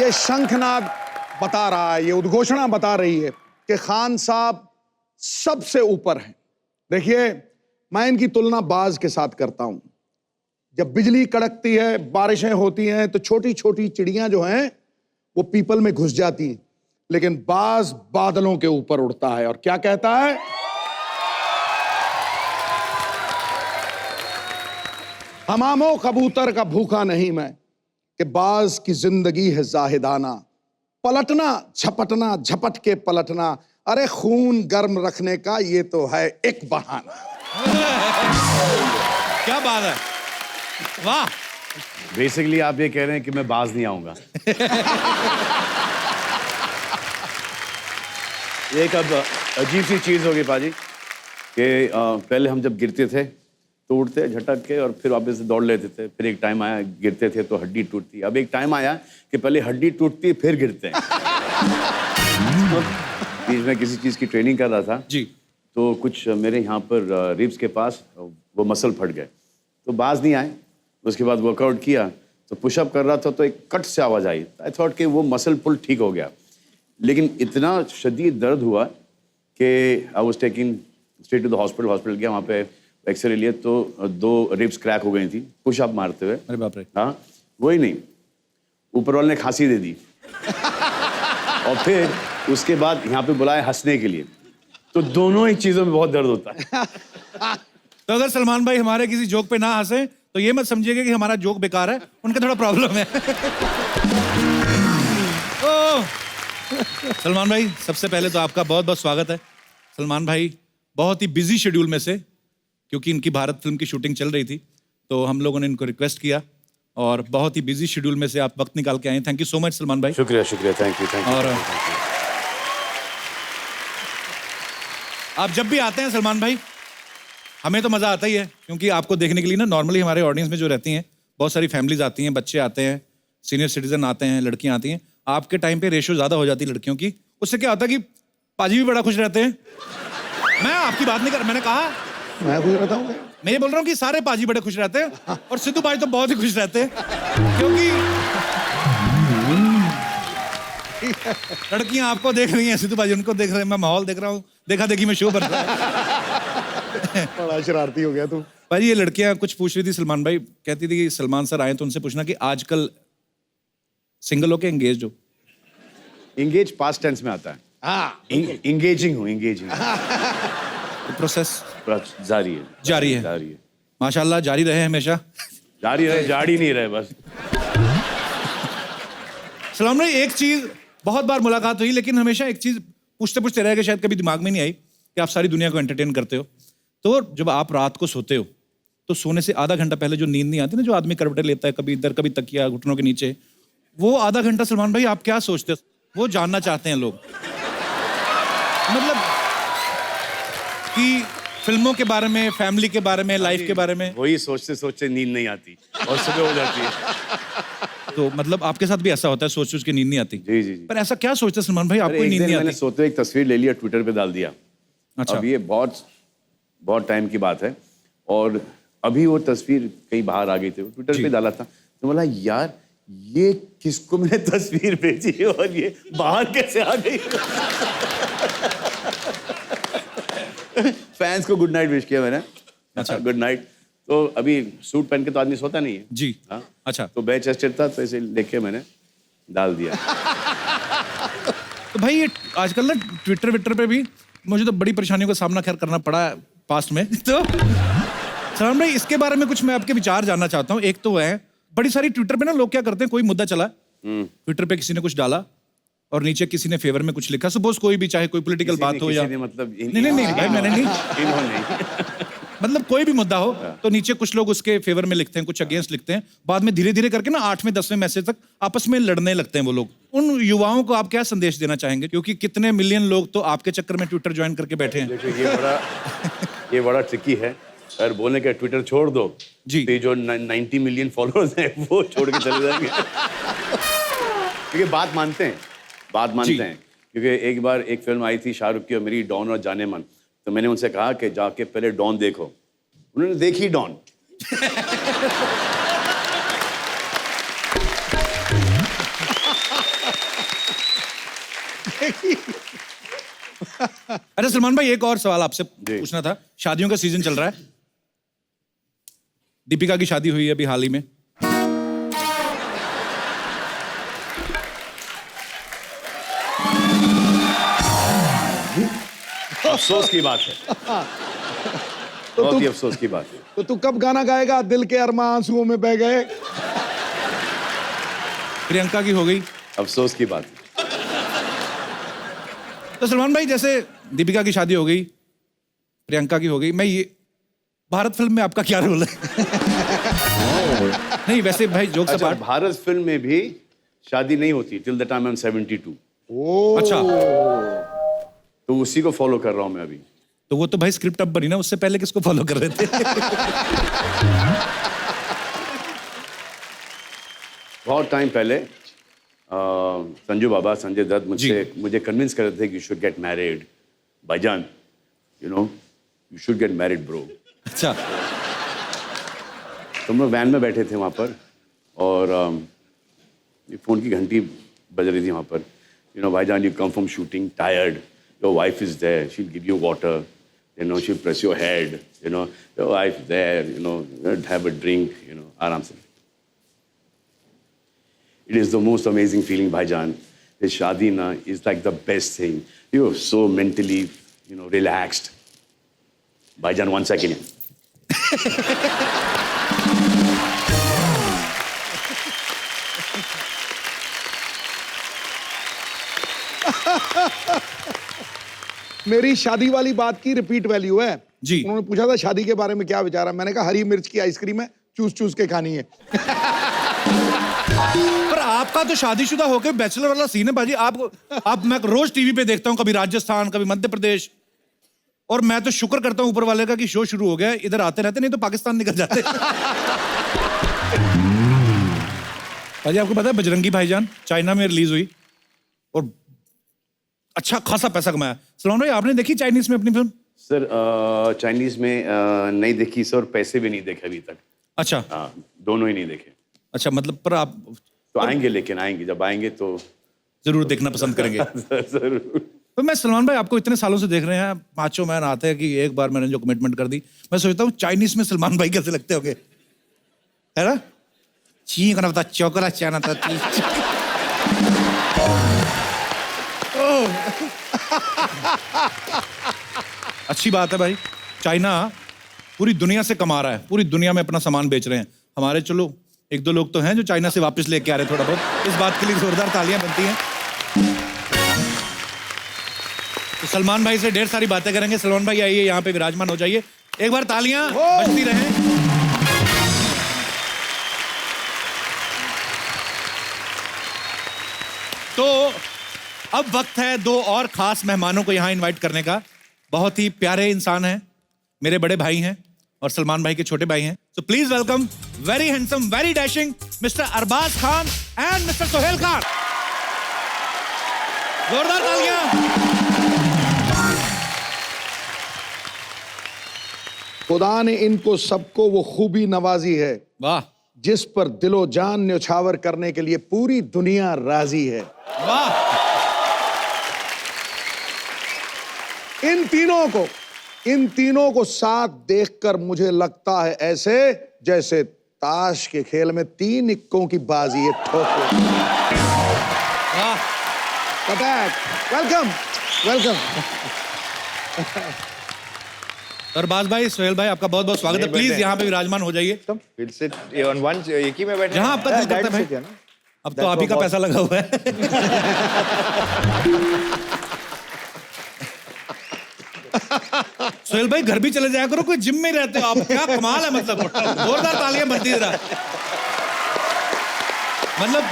ये शंखनाद बता रहा है, ये उद्घोषणा बता रही है कि खान साहब सबसे ऊपर हैं। देखिए, मैं इनकी तुलना बाज के साथ करता हूं। जब बिजली कड़कती है, बारिशें होती हैं, तो छोटी छोटी चिड़ियां जो हैं वो पीपल में घुस जाती हैं, लेकिन बाज बादलों के ऊपर उड़ता है और क्या कहता है? हमामो कबूतर का भूखा नहीं मैं, कि बाज की जिंदगी है जाहिदाना, पलटना झपटना झपट के पलटना, अरे खून गर्म रखने का ये तो है एक बहाना। क्या बात है, वाह। बेसिकली आप ये कह रहे हैं कि मैं बाज नहीं आऊंगा। ये एक अब अजीब सी चीज होगी पाजी कि पहले हम जब गिरते थे तो उठते झटक के और फिर वापस से दौड़ लेते थे, फिर एक टाइम आया गिरते थे तो हड्डी टूटती, अब एक टाइम आया कि पहले हड्डी टूटती फिर गिरते हैं। तो बीच में किसी चीज की ट्रेनिंग कर रहा था जी, तो कुछ मेरे यहाँ पर रिब्स के पास वो मसल फट गए, तो बाज नहीं आए। उसके बाद वर्कआउट किया तो पुशअप कर रहा था तो एक कट से आवाज़ आई। आई थॉट कि वो मसल पुल ठीक हो गया, लेकिन इतना शदीद दर्द हुआ कि I was taking straight to the hospital गया, वहाँ पे एक्सरे लिए तो 2 रिब्स क्रैक हो गई थी पुशअप मारते हुए। अरे बाप रे। हाँ, वही नहीं, ऊपर वाले ने खांसी दे दी और फिर उसके बाद यहाँ पे बुलाया हंसने के लिए, तो दोनों ही चीज़ों में बहुत दर्द होता है। तो अगर सलमान भाई हमारे किसी जोक पे ना हंसे तो ये मत समझिएगा कि हमारा जोक बेकार है, उनका थोड़ा प्रॉब्लम है। सलमान भाई, सबसे पहले तो आपका बहुत बहुत स्वागत है। सलमान भाई बहुत ही बिजी शेड्यूल में से, क्योंकि इनकी भारत फिल्म की शूटिंग चल रही थी, तो हम लोगों ने इनको रिक्वेस्ट किया और बहुत ही बिजी शेड्यूल में से आप वक्त निकाल के आए। Thank you so much Salman भाई। शुक्रिया शुक्रिया, थैंक यू। और आप जब भी आते हैं सलमान भाई, हमें तो मज़ा आता ही है, क्योंकि आपको देखने के लिए ना नॉर्मली हमारे ऑडियंस में जो रहती हैं बहुत सारी फैमिलीज आती हैं, बच्चे आते हैं, सीनियर सिटीजन आते हैं, लड़कियां आती हैं। आपके टाइम पे रेशो ज़्यादा हो जाती है लड़कियों की, उससे क्या होता है कि पाजी भी बड़ा खुश रहते हैं। मैं आपकी बात नहीं कर, मैंने कहा मैं खुश रहता हूँ, मैं ये बोल रहा हूँ कि सारे पाजी बड़े खुश रहते हैं और सिद्धू भाई तो बहुत ही खुश रहते हैं, क्योंकि लड़कियां आपको देख रही हैं, सिद्धू भाई उनको देख रहे हैं, मैं माहौल देख रहा हूँ, देखा देखी में शो बन रहा है। बड़ा शरारती हो गया तू। भाई ये लड़कियां कुछ पूछ रही थी सलमान भाई, कहती थी कि सलमान सर आए तो उनसे पूछना कि आजकल सिंगल हो के एंगेज हो? इंगेज पास्ट टेंस में आता है। हाँ, इंगेजिंग हूँ, इंगेजिंग प्रोसेस जारी है। माशाल्लाह जारी रहे हमेशा। जारी रहे, जारी नहीं रहे बस। सलाम भाई, एक चीज बहुत बार मुलाकात हुई, लेकिन हमेशा एक चीज पूछते पूछते रह गए, शायद कभी दिमाग में नहीं आई कि आप सारी दुनिया को एंटरटेन करते हो। तो जब आप रात को सोते हो तो सोने से आधा घंटा पहले जो नींद नहीं आती ना, जो आदमी करवटें लेता है, कभी इधर कभी तकिया घुटनों के नीचे, वो आधा घंटा सलमान भाई आप क्या सोचते हो? वो जानना चाहते हैं लोग, मतलब कि फिल्मों के बारे में, फैमिली के बारे में, लाइफ के बारे में। वही सोचते सोचते नींद नहीं आती और सुबह हो जाती है। तो मतलब आपके साथ भी ऐसा होता है, सोच सोच के नींद नहीं आती? जी जी जी। पर ऐसा क्या सोचते हैं सलमान भाई, आपको नींद नहीं मैंने आती? सोते एक तस्वीर ले लिया, ट्विटर पे डाल दिया। अच्छा। अब ये बहुत टाइम की बात है, और अभी वो तस्वीर कहीं बाहर आ गई थी, ट्विटर पे डाला था, तो बोला यार ये किसको मैंने तस्वीर भेजी और ये बाहर कैसे आ गई। फैंस को गुड नाइट विश किया मैंने। अच्छा, गुड नाइट। तो अभी सूट पहन के तो आदमी सोता नहीं है जी। हाँ, अच्छा। तो बेड चेस्टेड था, तो इसे लेके मैंने डाल दिया। तो भाई ये आजकल ना ट्विटर विटर पे भी मुझे तो बड़ी परेशानियों का सामना खैर करना पड़ा पास्ट में। तो सलमान भाई इसके बारे में कुछ मैं आपके विचार जानना चाहता हूँ। एक तो है, बड़ी सारी ट्विटर पे ना लोग क्या करते हैं, कोई मुद्दा चला ट्विटर पे, किसी ने कुछ डाला और नीचे किसी ने फेवर में कुछ लिखा, सपोज कोई भी, चाहे कोई पॉलिटिकल बात हो या मतलब नहीं भाई मैंने नहीं, इन्होंने मतलब कोई भी मुद्दा हो तो नीचे कुछ लोग उसके फेवर में लिखते हैं, कुछ अगेंस्ट लिखते हैं, बाद में धीरे धीरे करके ना 8वें 10वें मैसेज तक आपस में लड़ने लगते हैं वो लोग। उन युवाओं को आप क्या संदेश देना चाहेंगे, क्योंकि कितने मिलियन लोग तो आपके चक्कर में ट्विटर ज्वाइन करके बैठे हैं। ये बड़ा ट्रिकी है। अगर बोलने का ट्विटर छोड़ दो जी, तो जो 90 मिलियन फॉलोअर्स हैं वो छोड़ के चले जाएंगे। क्योंकि बात मानते हैं क्योंकि एक बार एक फिल्म आई थी शाहरुख की और मेरी, डॉन और जाने मन, तो मैंने उनसे कहा कि जाके पहले डॉन देखो, उन्होंने देखी डॉन। रहेगी। अरे सलमान भाई, एक और सवाल आपसे जी। पूछना था। शादियों का सीजन चल रहा है, दीपिका की शादी हुई है अभी हाल ही में। अफसोस की बात है, तो बहुत ही तू अफसोस की बात है। तो तू कब गाना गाएगा दिल के अरमां आंसुओं में बह गए? प्रियंका की हो गई। अफसोस की बात है। तो सलमान भाई, जैसे दीपिका की शादी हो गई, प्रियंका की हो गई, मैं ये भारत फिल्म में आपका क्या रोल है? नहीं वैसे भाई, जोक अच्छा, अपार्ट। भारत फिल्म में भी शादी नहीं होती till the time I am 72। ओ अच्छा, तो उसी को फॉलो कर रहा हूं मैं अभी। तो वो तो भाई स्क्रिप्ट अब बनी ना, उससे पहले किसको फॉलो कर रहे थे? बहुत टाइम पहले संजू बाबा, संजय दत्त मुझे कन्विंस कर रहे थे कि यू शुड गेट मैरिड भाईजान, you know you should get married bro. अच्छा, तो हम लोग वैन में बैठे थे वहाँ पर, और ये फ़ोन की घंटी बज रही थी वहाँ पर। You know Bhaijaan, you come from shooting tired, your wife is there, she will give you water, you know she press your head, you know your wife there, you know have a drink, you know आराम से। It is the most amazing feeling, भाईजान। This शादी ना is like the best thing. You are so mentally, you know, relaxed. भाईजान, 1 second. मेरी शादी वाली बात की रिपीट वैल्यू है जी। उन्होंने पूछा था शादी के बारे में क्या विचार है, मैंने कहा हरी मिर्च की आइसक्रीम है, चूस चूस के खानी है। पर आपका तो शादीशुदा होकर बैचलर वाला सीन है बाजी। आप मैं रोज टीवी पे देखता हूँ, कभी राजस्थान, कभी मध्य प्रदेश, और मैं तो शुक्र करता हूँ ऊपर वाले का कि शो शुरू हो गया है, इधर आते रहते, नहीं तो पाकिस्तान निकल जाते। बाजी, आपको पता है बजरंगी भाईजान चाइना में रिलीज हुई और अच्छा खासा पैसा कमाया। सलमान भाई, आपने देखी चाइनीज में अपनी फिल्म? सर चाइनीज में नहीं देखी सर, पैसे भी नहीं देखे अभी तक। अच्छा। हाँ, दोनों ही नहीं देखे। अच्छा, मतलब पर आप तो आएंगे, लेकिन आएंगे, जब आएंगे तो जरूर देखना पसंद करेंगे। जरूर। तो मैं सलमान भाई आपको इतने सालों से देख रहे हैं, माचो मैन आते हैं कि एक बार मैंने जो कमिटमेंट कर दी, मैं सोचता हूँ चाइनीज में सलमान भाई कैसे लगते होंगे, है ना? ची करना पता, चौकरा चाना था। अच्छी बात है भाई, चाइना पूरी दुनिया से कमा रहा है, पूरी दुनिया में अपना सामान बेच रहे हैं। हमारे चलो 1-2 लोग तो हैं जो चाइना से वापस लेके आ रहे हैं थोड़ा बहुत। इस बात के लिए जोरदार तालियां बनती हैं। तो सलमान भाई से ढेर सारी बातें करेंगे। सलमान भाई आइए, यहाँ पे विराजमान हो जाइए। एक बार तालियां बजती रहें। तो अब वक्त है 2 और खास मेहमानों को यहाँ इनवाइट करने का। बहुत ही प्यारे इंसान हैं, मेरे बड़े भाई हैं और सलमान भाई के छोटे भाई हैं। So please welcome very handsome, very dashing mister Arbaaz Khan and mister Sohail Khan. जोरदार तालियां। खुदा ने इनको सबको वो खूबी नवाजी है वाह जिस पर दिलो जान न्यौछावर करने के लिए पूरी दुनिया राजी है। वाह। इन तीनों को साथ देखकर मुझे लगता है ऐसे जैसे ताश के खेल में 3 इक्कों की बाजी है। ठोको। वाह। Welcome welcome. अरबाज भाई, सोहेल भाई, आपका बहुत बहुत स्वागत है। प्लीज यहाँ पे विराजमान हो जाइए। We'll sit on one, एक ही में बैठे। जहाँ आपका दिल करता है भाई। अब तो आप ही का पैसा लगा हुआ है। सोहेल भाई, घर भी चले जाया करो, कोई जिम में ही रहते हो आप, क्या कमाल है। मतलब जोरदार तालियां बनती रहा। मतलब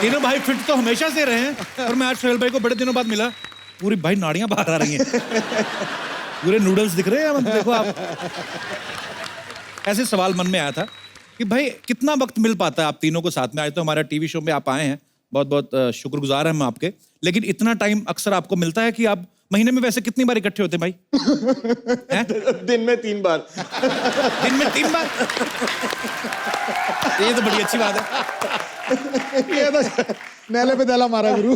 तीनों भाई फिट तो हमेशा से रहे हैं, और मैं आज सोहेल भाई को बड़े दिनों बाद मिला, पूरी भाई नाड़ियां बाहर आ रही हैं, पूरे नूडल्स दिख रहे हैं। मतलब देखो आप, ऐसे सवाल मन में आया था कि भाई कितना वक्त मिल पाता है आप तीनों को साथ में। आज तो हमारा टीवी शो में आप आए हैं, बहुत बहुत शुक्रगुजार हैं हम आपके, लेकिन इतना टाइम अक्सर आपको मिलता है कि आप महीने में वैसे कितनी बार इकट्ठे होते हैं भाई? दिन में 3 बार। दिन में 3 बार? ये तो बड़ी अच्छी बात है। ये तो नेले पे दला मारा गुरु।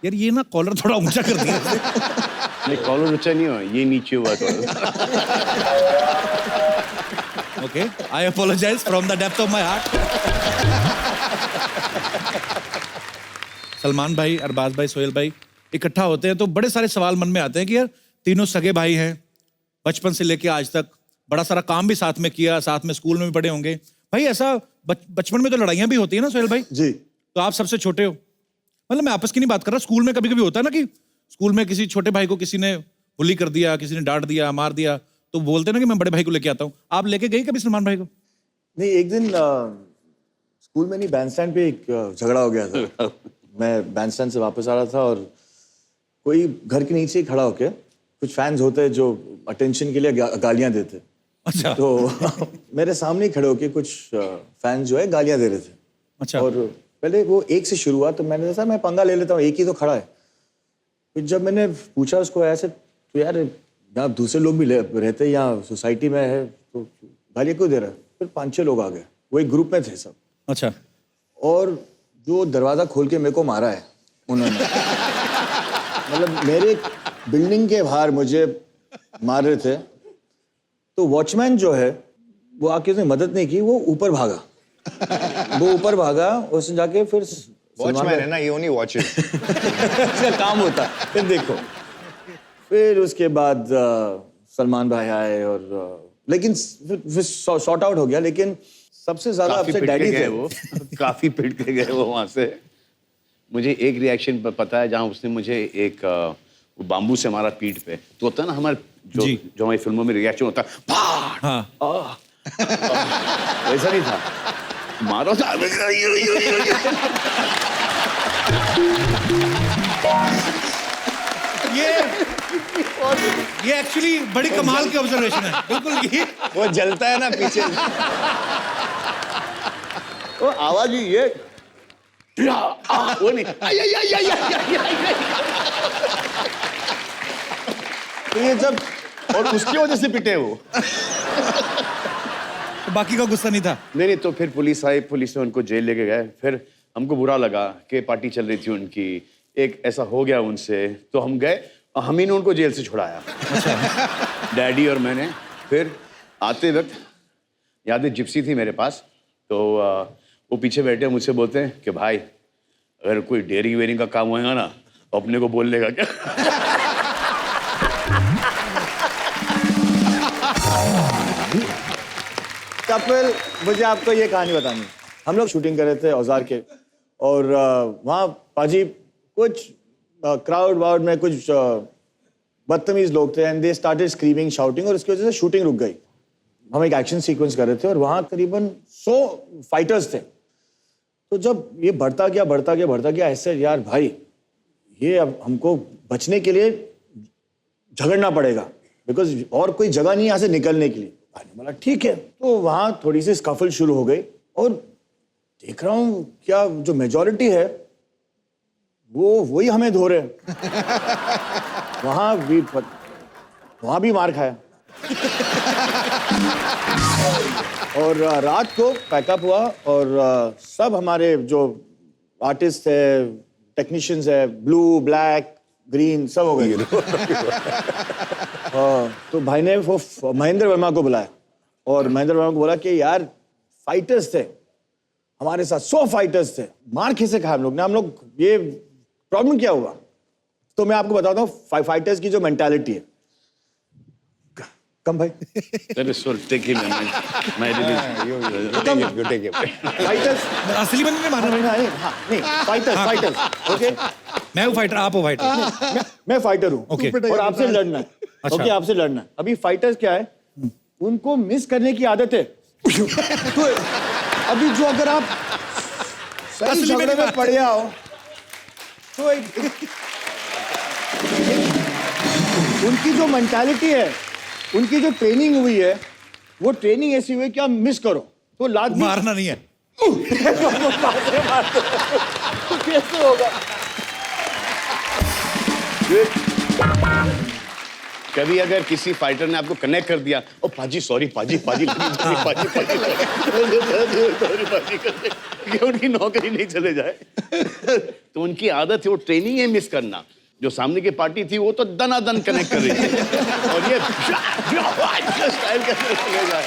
यार ये ना कॉलर थोड़ा ऊंचा कर दिया इसने। नहीं, कॉलर ऊंचा नहीं हुआ, ये नीचे हुआ थोड़ा। Okay, I apologise from the depth of my heart. Salman भाई, अरबाज भाई, सोहेल भाई इकट्ठा होते हैं तो बड़े सारे सवाल मन में आते हैं कि यार तीनों सगे भाई हैं, बचपन से लेके आज तक बड़ा सारा काम भी साथ में किया, साथ में स्कूल में भी पढ़े होंगे भाई। ऐसा बचपन में तो लड़ाइयां भी होती है ना सोहेल भाई? जी। तो आप सबसे छोटे हो, मतलब मैं आपस की नहीं बात कर रहा, स्कूल में कभी कभी होता है ना कि स्कूल में किसी छोटे भाई को किसी ने बुली कर दिया, किसी ने डांट दिया, मार दिया, तो बोलते हैं ना कि मैं बड़े भाई को लेके आता हूँ। आप लेके गई कभी सलमान भाई को? नहीं, एक दिन स्कूल में नहीं, बैंडस्टैंड पे एक झगड़ा हो गया था। मैं बैंडस्टैंड से वापस आ रहा था और कोई घर के नीचे ही खड़ा होके, कुछ फैंस होते हैं जो अटेंशन के लिए गालियां देते। अच्छा। तो मेरे सामने ही खड़े होके कुछ फैंस जो है गालियां दे रहे थे। अच्छा। और पहले वो एक से शुरू हुआ तो मैंने कहा मैं पंगा ले लेता हूँ, एक ही तो खड़ा है। फिर जब मैंने पूछा उसको ऐसे, तो यार यहाँ दूसरे लोग भी रहते हैं, यहाँ सोसाइटी में है, तो गालियाँ क्यों दे रहा है? फिर 5-6 लोग आ गए, वो एक ग्रुप में थे सब। अच्छा। और जो दरवाज़ा खोल के मेरे को मारा है उन्होंने, मतलब मेरे बिल्डिंग के बाहर मुझे मार रहे थे, तो वॉचमैन जो है वो आके उसने मदद नहीं की, वो ऊपर भागा। वो ऊपर भागा, उसने जाके फिर वॉचमैन है ना, ये ओनली वॉचेस। इसका काम होता है। फिर देखो, फिर उसके बाद सलमान भाई आए और लेकिन फिर सॉर्ट आउट हो गया, लेकिन सबसे ज्यादा काफी अपसेट पिट के डैडी गए थे। वो, काफी पिट के गए वो वहां से। मुझे एक रिएक्शन पता है, जहां उसने मुझे एक वो बाम्बू से मारा पीठ पे, तो होता है ना हमारे जो हमारी फिल्मों में रिएक्शन होता है, हाँ। वैसा नहीं था, मारो था। ये एक्चुअली बड़ी कमाल की ऑब्जर्वेशन है, बिल्कुल ये। वो जलता है ना पीछे। वो आवाज ही ये वो नहीं, तो ये जब, और उसकी वजह से पिटे वो। तो बाकी का गुस्सा नहीं था? नहीं, तो फिर पुलिस आई, पुलिस ने उनको जेल लेके गए। फिर हमको बुरा लगा कि पार्टी चल रही थी उनकी, एक ऐसा हो गया उनसे, तो हम गए, हम ही ने उनको जेल से छुड़ाया। डैडी और मैंने। फिर आते वक्त याद है, जिप्सी थी मेरे पास, तो वो पीछे बैठे मुझसे बोलते हैं कि भाई अगर कोई डेयरिंग वेयरिंग का काम होएगा ना, तो अपने को बोल लेगा क्या? कपिल, मुझे आपको ये कहानी बतानी है। हम लोग शूटिंग कर रहे थे औजार के, और वहाँ पाजी कुछ क्राउड वाउड में कुछ बदतमीज लोग थे, and they started screaming, shouting, और इसकी वजह से शूटिंग रुक गई। हम एक एक्शन सीक्वेंस कर रहे थे और वहाँ करीबन 100 फाइटर्स थे। तो जब ये बढ़ता गया, ऐसे यार भाई ये अब हमको बचने के लिए झगड़ना पड़ेगा, बिकॉज और कोई जगह नहीं यहाँ से निकलने के लिए। मैंने बोला ठीक है। तो वहाँ थोड़ी सी स्कफल शुरू हो गई, और देख रहा हूँ क्या जो मेजॉरिटी है वो वही हमें धो रहे हैं। वहाँ भी मार खाया। और रात को पैकअप हुआ, और सब हमारे जो आर्टिस्ट है, टेक्नीशियंस है, ब्लू, ब्लैक, ग्रीन, सब हो गए। तो भाई ने वो महेंद्र वर्मा को बुलाया, और महेंद्र वर्मा को बोला कि यार फाइटर्स थे हमारे साथ, 100 फाइटर्स थे, मार कैसे खाया हम लोग ने, हम लोग ये प्रॉब्लम क्या हुआ? तो मैं आपको बताता हूँ फाइटर्स की जो मेंटालिटी है। कम भाई, You take it. फाइटर्स असली बंदे ने मारा भाई। नहीं, फाइटर्स, ओके। मैं हूँ फाइटर, आप हो फाइटर। मैं फाइटर हूँ, ओके। और आपसे लड़ना है। अच्छा। ओके, आपसे लड़ना है। अभी फाइटर्स क्या है, उनको मिस करने की आदत है। तो अभी जो अगर आप सही असली में झगड़े में बात पड़ जाओ, तो उनकी जो मेंटालिटी है, उनकी जो ट्रेनिंग हुई है, वो ट्रेनिंग ऐसी हुई है कि आप मिस करो तो लात भी मारना नहीं है। कैसे होगा? कभी अगर किसी फाइटर ने आपको कनेक्ट कर दिया, ओ पाजी सॉरी पाजी पाजी पाजी कि उनकी नौकरी नहीं चले जाए। तो उनकी आदत है वो ट्रेनिंग है मिस करना। जो सामने की पार्टी थी वो तो दनादन कनेक्ट कर रही थी और ये स्टाइल करके चले जाए।